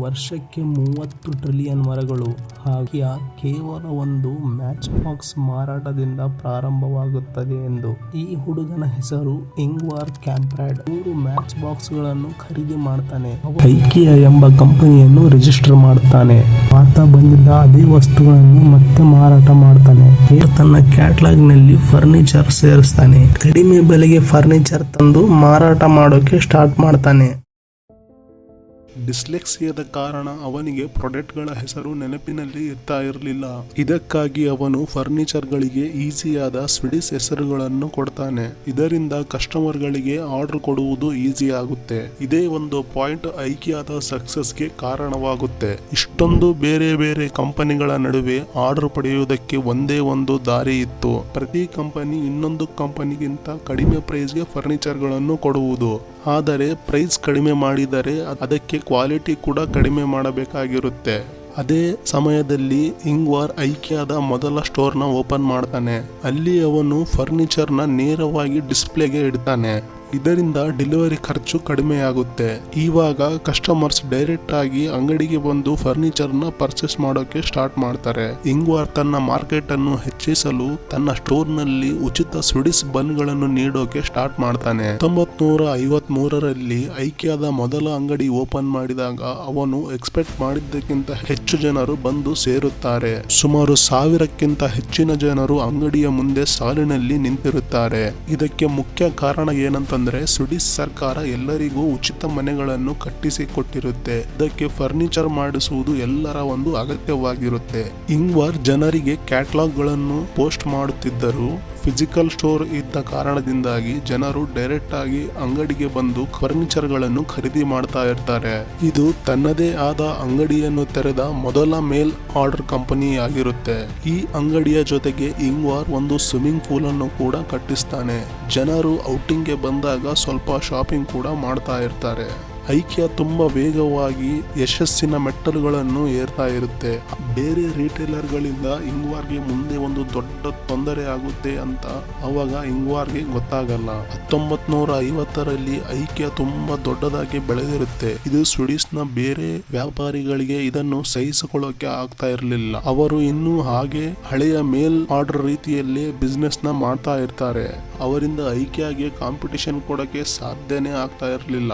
ವರ್ಷಕ್ಕೆ 30 ಟ್ರಿಲಿಯನ್ ಮರಗಳು. ಹಾಗೆಯ ಕೇವಲ ಒಂದು ಮ್ಯಾಚ್ ಬಾಕ್ಸ್ ಮಾರಾಟದಿಂದ ಪ್ರಾರಂಭವಾಗುತ್ತದೆ ಎಂದು. ಈ ಹುಡುಗನ ಹೆಸರು ಇಂಗ್ವಾರ್ ಕ್ಯಾಂಪ್ರಾಡ್. 3 ಮ್ಯಾಚ್ ಬಾಕ್ಸ್ ಗಳನ್ನು ಖರೀದಿ ಮಾಡ್ತಾನೆ. ಐಕಿಯಾ ಎಂಬ ಕಂಪನಿಯನ್ನು ರಿಜಿಸ್ಟರ್ ಮಾಡ್ತಾನೆ. ಆತ ಬಂದಿದ್ದ ಅದೇ ವಸ್ತುಗಳನ್ನು ಮತ್ತೆ ಮಾರಾಟ ಮಾಡ್ತಾನೆ. ತನ್ನ ಕ್ಯಾಟಲಾಗ್ ನಲ್ಲಿ ಫರ್ನಿಚರ್ ಸೇರಿಸ್ತಾನೆ. ಕಡಿಮೆ ಬೆಲೆಗೆ ಫರ್ನಿಚರ್ ತಂದು ಮಾರಾಟ ಮಾಡೋಕೆ ಸ್ಟಾರ್ಟ್ ಮಾಡ್ತಾನೆ. ಡಿಸ್ಲೆಕ್ಸಿಯಾದ ಕಾರಣ ಅವನಿಗೆ ಪ್ರಾಡಕ್ಟ್ಗಳ ಹೆಸರು ನೆನಪಿನಲ್ಲಿ ಇರ್ತಾ ಇರಲಿಲ್ಲ. ಇದಕ್ಕಾಗಿ ಅವನು ಫರ್ನಿಚರ್ಗಳಿಗೆ ಈಸಿಯಾದ ಸ್ವಿಡಿಶ್ ಹೆಸರುಗಳನ್ನು ಕೊಡ್ತಾನೆ. ಇದರಿಂದ ಕಸ್ಟಮರ್ಗಳಿಗೆ ಆರ್ಡರ್ ಕೊಡುವುದು ಈಸಿ ಆಗುತ್ತೆ. ಇದೇ ಒಂದು ಪಾಯಿಂಟ್ ಐಕಿಯಾದ ಸಕ್ಸಸ್ಗೆ ಕಾರಣವಾಗುತ್ತೆ. ಇಷ್ಟೊಂದು ಬೇರೆ ಬೇರೆ ಕಂಪನಿಗಳ ನಡುವೆ ಆರ್ಡರ್ ಪಡೆಯುವುದಕ್ಕೆ ಒಂದೇ ಒಂದು ದಾರಿ ಇತ್ತು. ಪ್ರತಿ ಕಂಪನಿ ಇನ್ನೊಂದು ಕಂಪನಿಗಿಂತ ಕಡಿಮೆ ಪ್ರೈಸ್ಗೆ ಫರ್ನಿಚರ್ಗಳನ್ನು ಕೊಡುವುದು. ಆದರೆ ಪ್ರೈಸ್ ಕಡಿಮೆ ಮಾಡಿದರೆ ಅದಕ್ಕೆ ಕ್ವಾಲಿಟಿ ಕೂಡ ಕಡಿಮೆ ಮಾಡಬೇಕಾಗಿರುತ್ತೆ. ಅದೇ ಸಮಯದಲ್ಲಿ ಇಂಗ್ವಾರ್ ಐಕಿಯಾದ ಮೊದಲ ಸ್ಟೋರ್ನ ಓಪನ್ ಮಾಡ್ತಾನೆ. ಅಲ್ಲಿ ಅವನು ಫರ್ನಿಚರ್ನ ನೇರವಾಗಿ ಡಿಸ್ಪ್ಲೇಗೆ ಇಡ್ತಾನೆ. ಇದರಿಂದ ಡೆಲಿವರಿ ಖರ್ಚು ಕಡಿಮೆಯಾಗುತ್ತೆ. ಇವಾಗ ಕಸ್ಟಮರ್ಸ್ ಡೈರೆಕ್ಟ್ ಆಗಿ ಅಂಗಡಿಗೆ ಬಂದು ಫರ್ನಿಚರ್ನ ಪರ್ಚೇಸ್ ಮಾಡೋಕೆ ಸ್ಟಾರ್ಟ್ ಮಾಡ್ತಾರೆ. ಇಂಗ್ವಾರ್ ತನ್ನ ಮಾರ್ಕೆಟ್ ಅನ್ನು ಹೆಚ್ಚಿಸಲು ತನ್ನ ಸ್ಟೋರ್ ನಲ್ಲಿ ಉಚಿತ ಸ್ವಿಡಿಶ್ ಬನ್ಗಳನ್ನು ನೀಡೋಕೆ ಸ್ಟಾರ್ಟ್ ಮಾಡ್ತಾನೆ. 1953ರಲ್ಲಿ ಐಕಿಯಾದ ಮೊದಲ ಅಂಗಡಿ ಓಪನ್ ಮಾಡಿದಾಗ ಅವನು ಎಕ್ಸ್ಪೆಕ್ಟ್ ಮಾಡಿದ್ದಕ್ಕಿಂತ ಹೆಚ್ಚು ಜನರು ಬಂದು ಸೇರುತ್ತಾರೆ. ಸುಮಾರು 1000ಕ್ಕಿಂತ ಹೆಚ್ಚಿನ ಜನರು ಅಂಗಡಿಯ ಮುಂದೆ ಸಾಲಿನಲ್ಲಿ ನಿಂತಿರುತ್ತಾರೆ. ಇದಕ್ಕೆ ಮುಖ್ಯ ಕಾರಣ ಏನಂತ ಸ್ವಿಡಿಶ್ ಸರ್ಕಾರ ಎಲ್ಲರಿಗೂ ಉಚಿತ ಮನೆಗಳನ್ನು ಕಟ್ಟಿಸಿಕೊಟ್ಟಿರುತ್ತೆ. ಇದಕ್ಕೆ ಫರ್ನಿಚರ್ ಮಾಡಿಸುವುದು ಎಲ್ಲರ ಒಂದು ಅಗತ್ಯವಾಗಿರುತ್ತೆ. ಇಂಗ್ವಾರ್ ಜನರಿಗೆ ಕ್ಯಾಟಲಾಗ್ ಗಳನ್ನು ಪೋಸ್ಟ್ ಮಾಡುತ್ತಿದ್ದರು. ಫಿಸಿಕಲ್ ಸ್ಟೋರ್ ಇದ್ದ ಕಾರಣದಿಂದಾಗಿ ಜನರು ಡೈರೆಕ್ಟ್ ಆಗಿ ಅಂಗಡಿಗೆ ಬಂದು ಫರ್ನಿಚರ್ ಗಳನ್ನು ಖರೀದಿ ಮಾಡ್ತಾ ಇರ್ತಾರೆ. ಇದು ತನ್ನದೇ ಆದ ಅಂಗಡಿಯನ್ನು ತೆರೆದ ಮೊದಲ ಮೇಲ್ ಆರ್ಡರ್ ಕಂಪನಿ ಆಗಿರುತ್ತೆ. ಈ ಅಂಗಡಿಯ ಜೊತೆಗೆ ಇಂಗ್ವಾರ್ ಒಂದು ಸ್ವಿಮ್ಮಿಂಗ್ ಪೂಲ್ ಅನ್ನು ಕೂಡ ಕಟ್ಟಿಸ್ತಾನೆ. ಜನರು ಔಟಿಂಗ್ಗೆ ಬಂದಾಗ ಸ್ವಲ್ಪ ಶಾಪಿಂಗ್ ಕೂಡ ಮಾಡ್ತಾ ಇರ್ತಾರೆ. ಐಕಿಯಾ ತುಂಬಾ ವೇಗವಾಗಿ ಯಶಸ್ಸಿನ ಮೆಟ್ಟಲುಗಳನ್ನು ಏರ್ತಾ ಇರುತ್ತೆ. ಬೇರೆ ರಿಟೇಲರ್ಗಳಿಂದ ಇಂಗ್ವಾರ್ಗೆ ಮುಂದೆ ಒಂದು ದೊಡ್ಡ ತೊಂದರೆ ಆಗುತ್ತೆ ಅಂತ ಅವಾಗ ಇಂಗ್ವಾರ್ಗೆ ಗೊತ್ತಾಗಲ್ಲ. 1950ರಲ್ಲಿ ಐಕಿಯಾ ತುಂಬಾ ದೊಡ್ಡದಾಗಿ ಬೆಳೆದಿರುತ್ತೆ. ಇದು ಸ್ವಿಡಿಶ್ನ ಬೇರೆ ವ್ಯಾಪಾರಿಗಳಿಗೆ ಇದನ್ನು ಸಹಿಸಿಕೊಳ್ಳೋಕೆ ಆಗ್ತಾ ಇರಲಿಲ್ಲ. ಅವರು ಇನ್ನೂ ಹಾಗೆ ಹಳೆಯ ಮೇಲ್ ಆರ್ಡರ್ ರೀತಿಯಲ್ಲಿ ಬಿಸ್ನೆಸ್ ನ ಮಾಡ್ತಾ ಇರ್ತಾರೆ. ಅವರಿಂದ ಐಕಿಯಾಗೆ ಕಾಂಪಿಟಿಷನ್ ಕೊಡೋಕೆ ಸಾಧ್ಯನೇ ಆಗ್ತಾ ಇರಲಿಲ್ಲ.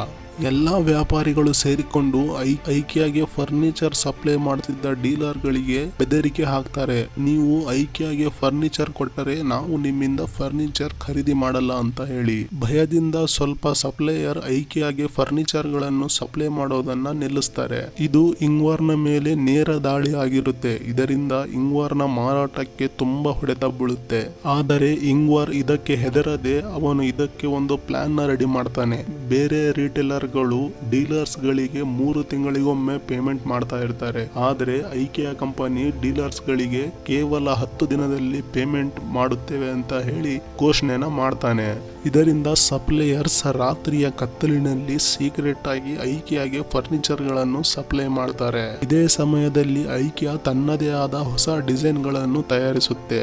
ಎಲ್ಲ ವ್ಯಾಪಾರಿಗಳು ಸೇರಿಕೊಂಡು ಐಕಿಯಾಗೆ ಫರ್ನಿಚರ್ ಸಪ್ಲೈ ಮಾಡ್ತಿದ್ದ ಡೀಲರ್ಗಳಿಗೆ ಬೆದರಿಕೆ ಹಾಕ್ತಾರೆ. ನೀವು ಐಕಿಯಾಗೆ ಫರ್ನಿಚರ್ ಕೊಟ್ಟರೆ ನಾವು ನಿಮ್ಮಿಂದ ಫರ್ನಿಚರ್ ಖರೀದಿ ಮಾಡಲ್ಲ ಅಂತ ಹೇಳಿ. ಭಯದಿಂದ ಸ್ವಲ್ಪ ಸಪ್ಲೈಯರ್ ಐಕಿಯಾಗೆ ಫರ್ನಿಚರ್ ಗಳನ್ನು ಸಪ್ಲೈ ಮಾಡೋದನ್ನ ನಿಲ್ಲಿಸ್ತಾರೆ. ಇದು ಇಂಗ್ವಾರ್ನ ಮೇಲೆ ನೇರ ದಾಳಿ ಆಗಿರುತ್ತೆ. ಇದರಿಂದ ಇಂಗ್ವಾರ್ನ ಮಾರಾಟಕ್ಕೆ ತುಂಬಾ ಹೊಡೆತ ಬೀಳುತ್ತೆ. ಆದರೆ ಇಂಗ್ವಾರ್ ಇದಕ್ಕೆ ಹೆದರದೆ ಅವನು ಇದಕ್ಕೆ ಒಂದು ಪ್ಲಾನ್ ನ ರೆಡಿ ಮಾಡ್ತಾನೆ. ಬೇರೆ ರಿಟೇಲರ್ ಡೀಲರ್ಸ್ ಗಳಿಗೆ 3 ತಿಂಗಳಿಗೊಮ್ಮೆ ಪೇಮೆಂಟ್ ಮಾಡ್ತಾ ಇರ್ತಾರೆ. ಆದ್ರೆ ಐಕಿಯಾ ಕಂಪನಿ ಡೀಲರ್ಸ್ ಗಳಿಗೆ ಕೇವಲ 10 ದಿನದಲ್ಲಿ ಪೇಮೆಂಟ್ ಮಾಡುತ್ತೇವೆ ಅಂತ ಹೇಳಿ ಘೋಷಣೆನ ಮಾಡ್ತಾನೆ. ಇದರಿಂದ ಸಪ್ಲೈಯರ್ಸ್ ರಾತ್ರಿಯ ಕತ್ತಲಿನಲ್ಲಿ ಸೀಕ್ರೆಟ್ ಆಗಿ ಐಕಿಯಾಗೆ ಫರ್ನಿಚರ್ ಗಳನ್ನು ಸಪ್ಲೈ ಮಾಡ್ತಾರೆ. ಇದೇ ಸಮಯದಲ್ಲಿ ಐಕಿಯಾ ತನ್ನದೇ ಆದ ಹೊಸ ಡಿಸೈನ್ ಗಳನ್ನು ತಯಾರಿಸುತ್ತೆ.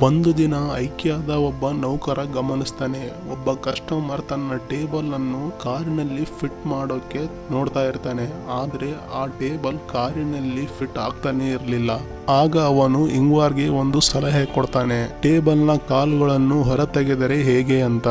ಒಂದು ದಿನ ಐಕಿಯಾದ ಒಬ್ಬ ನೌಕರ ಗಮನಿಸ್ತಾನೆ. ಒಬ್ಬ ಕಸ್ಟಮರ್ ತನ್ನ ಟೇಬಲ್ ಅನ್ನು ಕಾರಿನಲ್ಲಿ ಫಿಟ್ ಮಾಡೋಕೆ ನೋಡ್ತಾ ಇರ್ತಾನೆ. ಆದ್ರೆ ಆ ಟೇಬಲ್ ಕಾರಿನಲ್ಲಿ ಫಿಟ್ ಆಗ್ತಾನೆ ಇರಲಿಲ್ಲ. ಆಗ ಅವನು ಇಂಗ್ವಾರ್ಗೆ ಒಂದು ಸಲಹೆ ಕೊಡ್ತಾನೆ. ಟೇಬಲ್ ನ ಕಾಲುಗಳನ್ನು ಹೊರತೆಗೆದರೆ ಹೇಗೆ ಅಂತ.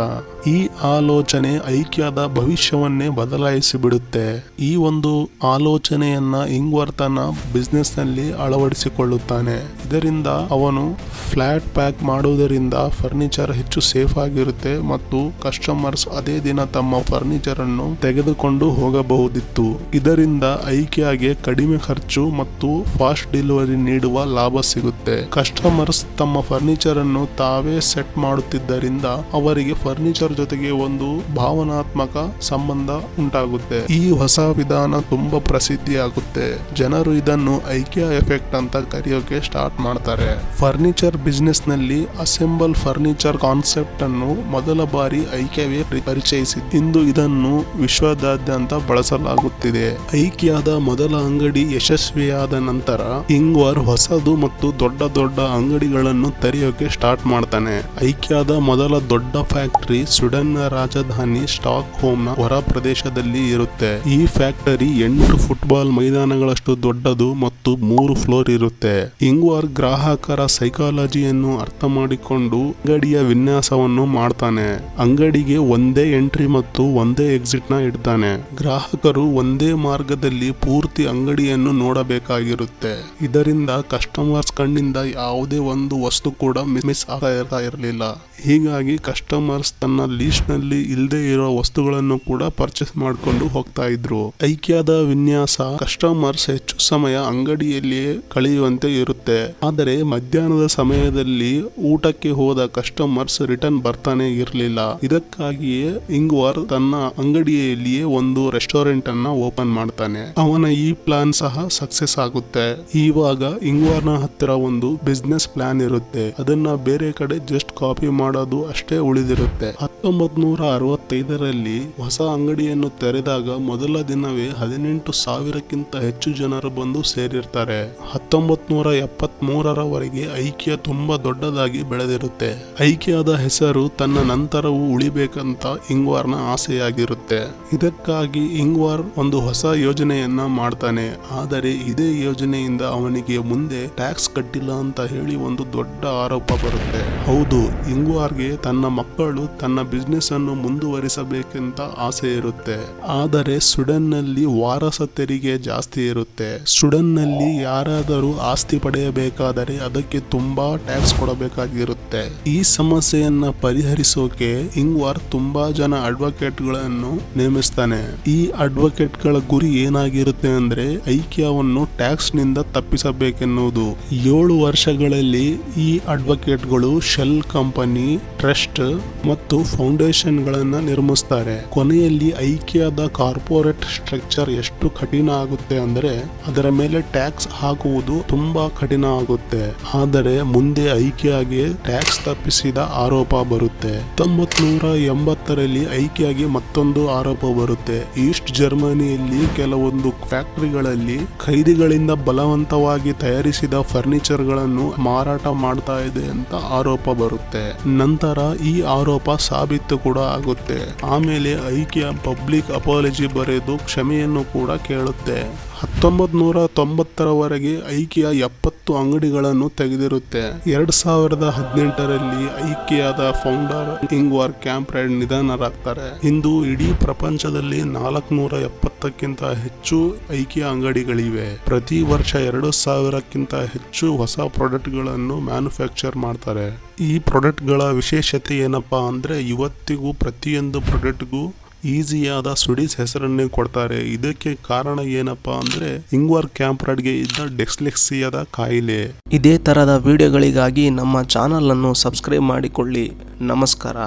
ಈ ಆಲೋಚನೆ ಐಕಿಯಾದ ಭವಿಷ್ಯವನ್ನೇ ಬದಲಾಯಿಸಿ ಬಿಡುತ್ತೆ. ಈ ಒಂದು ಆಲೋಚನೆಯನ್ನ ಇಂಗ್ವಾರ್ ತನ್ನ ಬಿಸ್ನೆಸ್ ನಲ್ಲಿ ಅಳವಡಿಸಿಕೊಳ್ಳುತ್ತಾನೆ. ಇದರಿಂದ ಅವನು ಫ್ಲಾಟ್ ಪ್ಯಾಕ್ ಮಾಡುವುದರಿಂದ ಫರ್ನಿಚರ್ ಹೆಚ್ಚು ಸೇಫ್ ಆಗಿರುತ್ತೆ ಮತ್ತು ಕಸ್ಟಮರ್ಸ್ ಅದೇ ದಿನ ತಮ್ಮ ಫರ್ನಿಚರ್ ಅನ್ನು ತೆಗೆದುಕೊಂಡು ಹೋಗಬಹುದಿತ್ತು. ಇದರಿಂದ ಐಕಿಯಾಗೆ ಕಡಿಮೆ ಖರ್ಚು ಮತ್ತು ಫಾಸ್ಟ್ ಡೆಲಿವರಿ ನೀಡುವ ಲಾಭ ಸಿಗುತ್ತೆ. ಕಸ್ಟಮರ್ಸ್ ತಮ್ಮ ಫರ್ನಿಚರ್ ಅನ್ನು ತಾವೇ ಸೆಟ್ ಮಾಡುತ್ತಿದ್ದರಿಂದ ಅವರಿಗೆ ಫರ್ನಿಚರ್ ಜೊತೆಗೆ ಒಂದು ಭಾವನಾತ್ಮಕ ಸಂಬಂಧ ಉಂಟಾಗುತ್ತೆ. ಈ ಹೊಸ ವಿಧಾನ ತುಂಬಾ ಪ್ರಸಿದ್ಧಿಯಾಗುತ್ತೆ. ಜನರು ಇದನ್ನು ಐಕಿಯಾ ಎಫೆಕ್ಟ್ ಅಂತ ಕರೆಯೋಕೆ ಸ್ಟಾರ್ಟ್ ಮಾಡ್ತಾರೆ. ಫರ್ನಿಚರ್ ಬಿಸ್ನೆಸ್ ನಲ್ಲಿ ಅಸೆಂಬಲ್ ಫರ್ನಿಚರ್ ಕಾನ್ಸೆಪ್ಟ್ ಅನ್ನು ಮೊದಲ ಬಾರಿ ಐಕಿಯಾವೇ ಪರಿಚಯಿಸಿದೆ. ಇಂದು ಇದನ್ನು ವಿಶ್ವದಾದ್ಯಂತ ಬಳಸಲಾಗುತ್ತಿದೆ. ಐಕಿಯಾದ ಮೊದಲ ಅಂಗಡಿ ಯಶಸ್ವಿಯಾದ ನಂತರ ಇಂಗ್ವಾರ್ ಹೊಸದು ಮತ್ತು ದೊಡ್ಡ ದೊಡ್ಡ ಅಂಗಡಿಗಳನ್ನು ತೆರೆಯೋಕೆ ಸ್ಟಾರ್ಟ್ ಮಾಡ್ತಾನೆ. ಐಕ್ಯಾದ ಮೊದಲ ದೊಡ್ಡ ಫ್ಯಾಕ್ಟರಿ ಸ್ವೀಡನ್ನ ರಾಜಧಾನಿ ಸ್ಟಾಕ್ ಹೋಮ್ನ ಹೊರ ಪ್ರದೇಶದಲ್ಲಿ ಇರುತ್ತೆ. ಈ ಫ್ಯಾಕ್ಟರಿ 8 ಫುಟ್ಬಾಲ್ ಮೈದಾನಗಳಷ್ಟು ದೊಡ್ಡದು ಮತ್ತು 3 ಫ್ಲೋರ್ ಇರುತ್ತೆ. ಇಂಗ್ವಾರ್ ಗ್ರಾಹಕರ ಸೈಕಾಲಜಿಯನ್ನು ಅರ್ಥ ಮಾಡಿಕೊಂಡು ಅಂಗಡಿಯ ವಿನ್ಯಾಸವನ್ನು ಮಾಡ್ತಾನೆ. ಅಂಗಡಿಗೆ ಒಂದೇ ಎಂಟ್ರಿ ಮತ್ತು ಒಂದೇ ಎಕ್ಸಿಟ್ ನ ಇಡ್ತಾನೆ. ಗ್ರಾಹಕರು ಒಂದೇ ಮಾರ್ಗದಲ್ಲಿ ಪೂರ್ತಿ ಅಂಗಡಿಯನ್ನು ನೋಡಬೇಕಾಗಿರುತ್ತೆ. ಇದರಿಂದ ಕಸ್ಟಮರ್ಸ್ ಕಣ್ಣಿಂದ ಯಾವುದೇ ಒಂದು ವಸ್ತು ಕೂಡ ಮಿಸ್ ಆಗ್ತಾ ಇರಲಿಲ್ಲ. ಹೀಗಾಗಿ ಕಸ್ಟಮರ್ಸ್ ತನ್ನ ಲೀಸ್ಟ್ ನಲ್ಲಿ ಇಲ್ಲದೆ ಇರೋ ವಸ್ತುಗಳನ್ನು ಕೂಡ ಪರ್ಚೇಸ್ ಮಾಡಿಕೊಂಡು ಹೋಗ್ತಾ ಇದ್ರು. ಐಕ್ಯಾದ ವಿನ್ಯಾಸ ಕಸ್ಟಮರ್ಸ್ ಹೆಚ್ಚು ಸಮಯ ಅಂಗಡಿಯಲ್ಲಿಯೇ ಕಳೆಯುವಂತೆ ಇರುತ್ತೆ. ಆದರೆ ಮಧ್ಯಾಹ್ನದ ಸಮಯದಲ್ಲಿ ಊಟಕ್ಕೆ ಹೋದ ಕಸ್ಟಮರ್ಸ್ ರಿಟರ್ನ್ ಬರ್ತಾನೆ ಇರಲಿಲ್ಲ. ಇದಕ್ಕಾಗಿಯೇ ಇಂಗ್ವಾರ್ ತನ್ನ ಅಂಗಡಿಯಲ್ಲಿಯೇ ಒಂದು ರೆಸ್ಟೋರೆಂಟ್ ಅನ್ನ ಓಪನ್ ಮಾಡ್ತಾನೆ. ಅವನ ಈ ಪ್ಲಾನ್ ಸಹ ಸಕ್ಸಸ್ ಆಗುತ್ತೆ. ಇವಾಗ ಇಂಗ್ವಾರ್ನ ಹತ್ತಿರ ಒಂದು ಬಿಸ್ನೆಸ್ ಪ್ಲಾನ್ ಇರುತ್ತೆ. ಅದನ್ನ ಬೇರೆ ಕಡೆ ಜಸ್ಟ್ ಕಾಪಿ ಮಾಡೋದು ಅಷ್ಟೇ ಉಳಿದಿರುತ್ತೆ. 1965ರಲ್ಲಿ ಹೊಸ ಅಂಗಡಿಯನ್ನು ತೆರೆದಾಗ ಮೊದಲ ದಿನವೇ 18,000ಕ್ಕಿಂತ ಹೆಚ್ಚು ಜನರು ಬಂದು ಸೇರಿರ್ತಾರೆ. 1973ರವರೆಗೆ ಐಕ್ಯ ತುಂಬಾ ದೊಡ್ಡದಾಗಿ ಬೆಳೆದಿರುತ್ತೆ. ಐಕ್ಯದ ಹೆಸರು ತನ್ನ ನಂತರವೂ ಉಳಿಬೇಕಂತ ಇಂಗ್ವಾರ್ನ ಆಸೆಯಾಗಿರುತ್ತೆ. ಇದಕ್ಕಾಗಿ ಇಂಗ್ವಾರ್ ಒಂದು ಹೊಸ ಯೋಜನೆಯನ್ನ ಮಾಡ್ತಾನೆ. ಆದರೆ ಇದೇ ಯೋಜನೆಯಿಂದ ಅವನಿಗೆ ಮುಂದೆ ಟ್ಯಾಕ್ಸ್ ಕಟ್ಟಿಲ್ಲ ಅಂತ ಹೇಳಿ ಒಂದು ದೊಡ್ಡ ಆರೋಪ ಬರುತ್ತೆ. ಹೌದು, ಇಂಗ್ವಾರ್ಗೆ ತನ್ನ ಮಕ್ಕಳು ತನ್ನ ಬಿಸ್ನೆಸ್ ಅನ್ನು ಮುಂದುವರಿಸಬೇಕೆಂತ ಆಸೆ ಇರುತ್ತೆ. ಆದರೆ ಸ್ವೀಡನ್ ನಲ್ಲಿ ವಾರಸ ತೆರಿಗೆ ಜಾಸ್ತಿ ಇರುತ್ತೆ. ಸ್ವೀಡನ್ ನಲ್ಲಿ ಯಾರಾದರೂ ಆಸ್ತಿ ಪಡೆಯಬೇಕಾದರೆ ಅದಕ್ಕೆ ತುಂಬಾ ಟ್ಯಾಕ್ಸ್ ಕೊಡಬೇಕಾಗಿರುತ್ತೆ. ಈ ಸಮಸ್ಯೆಯನ್ನ ಪರಿಹರಿಸೋಕೆ ಇಂಗ್ವಾರ್ ತುಂಬಾ ಜನ ಅಡ್ವೊಕೇಟ್ ಗಳನ್ನು ನೇಮಿಸ್ತಾನೆ. ಈ ಅಡ್ವೊಕೇಟ್ ಗಳ ಗುರಿ ಏನಾಗಿರುತ್ತೆ ಅಂದ್ರೆ ಐಕ್ಯವನ್ನು ಟ್ಯಾಕ್ಸ್ ನಿಂದ ತಪ್ಪಿಸಬೇಕೆನ್ನುವುದು. 7 ವರ್ಷಗಳಲ್ಲಿ ಈ ಅಡ್ವೊಕೇಟ್ ಗಳು ಶೆಲ್ ಕಂಪನಿ, ಟ್ರಸ್ಟ್ ಮತ್ತು ಫೌಂಡೇಶನ್ ಗಳನ್ನ ನಿರ್ಮಿಸ್ತಾರೆ. ಕೊನೆಯಲ್ಲಿ ಐಕ್ಯದ ಕಾರ್ಪೊರೇಟ್ ಸ್ಟ್ರಕ್ಚರ್ ಎಷ್ಟು ಕಠಿಣ ಆಗುತ್ತೆ ಅಂದ್ರೆ ಅದರ ಮೇಲೆ ಟ್ಯಾಕ್ಸ್ ಹಾಕುವುದು ತುಂಬಾ ಕಠಿಣ ಆಗುತ್ತೆ. ಆದರೆ ಮುಂದೆ ಐಕ್ಯಗೆ ಟ್ಯಾಕ್ಸ್ ತಪ್ಪಿಸಿದ ಆರೋಪ ಬರುತ್ತೆ. 1980ರಲ್ಲಿ ಐಕ್ಯಗೆ ಮತ್ತೊಂದು ಆರೋಪ ಬರುತ್ತೆ. ಈಸ್ಟ್ ಜರ್ಮನಿಯಲ್ಲಿ ಕೆಲವೊಂದು ಫ್ಯಾಕ್ಟರಿಗಳಲ್ಲಿ ಖೈದಿಗಳಿಂದ ಬಲವಂತವಾಗಿ ತಯಾರಿಸಿದ ಫರ್ನಿಚರ್ ಗಳನ್ನು ಮಾರಾಟ ಮಾಡ್ತಾ ಇದೆ ಅಂತ ಆರೋಪ ಬರುತ್ತೆ. ನಂತರ ಈ ಆರೋಪ ಸಾಬೀತು ಕೂಡ ಆಗುತ್ತೆ. ಆಮೇಲೆ ಐಕ್ಯ ಪಬ್ಲಿಕ್ ಅಪಾಲಜಿ ಬರೆದು ಕ್ಷಮೆಯನ್ನು ಕೂಡ ಕೇಳುತ್ತೆ. 1990ರವರೆಗೆ ಐಕ್ಯ 70 ಅಂಗಡಿಗಳನ್ನು ತೆಗೆದಿರುತ್ತೆ. 2018ರಲ್ಲಿ ಐಕ್ಯದ ಫೌಂಡರ್ ಇಂಗ್ವಾರ್ ಕ್ಯಾಂಪ್ರಾಡ್ ನಿಧನರಾಗ್ತಾರೆ. ಇಂದು ಇಡೀ ಪ್ರಪಂಚದಲ್ಲಿ 470ಕ್ಕಿಂತ ಹೆಚ್ಚು ಐಕ್ಯ ಅಂಗಡಿಗಳಿವೆ. ಪ್ರತಿ ವರ್ಷ 2,000ಕ್ಕಿಂತ ಹೆಚ್ಚು ಹೊಸ ಪ್ರಾಡಕ್ಟ್ ಗಳನ್ನು ಮ್ಯಾನುಫ್ಯಾಕ್ಚರ್ ಮಾಡ್ತಾರೆ. ಈ ಪ್ರಾಡಕ್ಟ್ ಗಳ ವಿಶೇಷತೆ ಏನಪ್ಪಾ ಅಂದ್ರೆ ಇವತ್ತಿಗೂ ಪ್ರತಿಯೊಂದು ಪ್ರಾಡಕ್ಟ್ಗೂ ಈಸಿಯಾದ ಸ್ವೀಡಿಶ್ ಹೆಸರನ್ನೇ ಕೊಡ್ತಾರೆ. ಇದಕ್ಕೆ ಕಾರಣ ಏನಪ್ಪಾ ಅಂದ್ರೆ ಇಂಗ್ವಾರ್ ಕ್ಯಾಂಪ್ರಾಡ್ಗೆ ಇದ್ದ ಡಿಸ್ಲೆಕ್ಸಿಯಾದ ಕಾಯಿಲೆ. ಇದೇ ತರದ ವಿಡಿಯೋಗಳಿಗಾಗಿ ನಮ್ಮ ಚಾನಲ್ ಅನ್ನು ಸಬ್ಸ್ಕ್ರೈಬ್ ಮಾಡಿಕೊಳ್ಳಿ. ನಮಸ್ಕಾರ.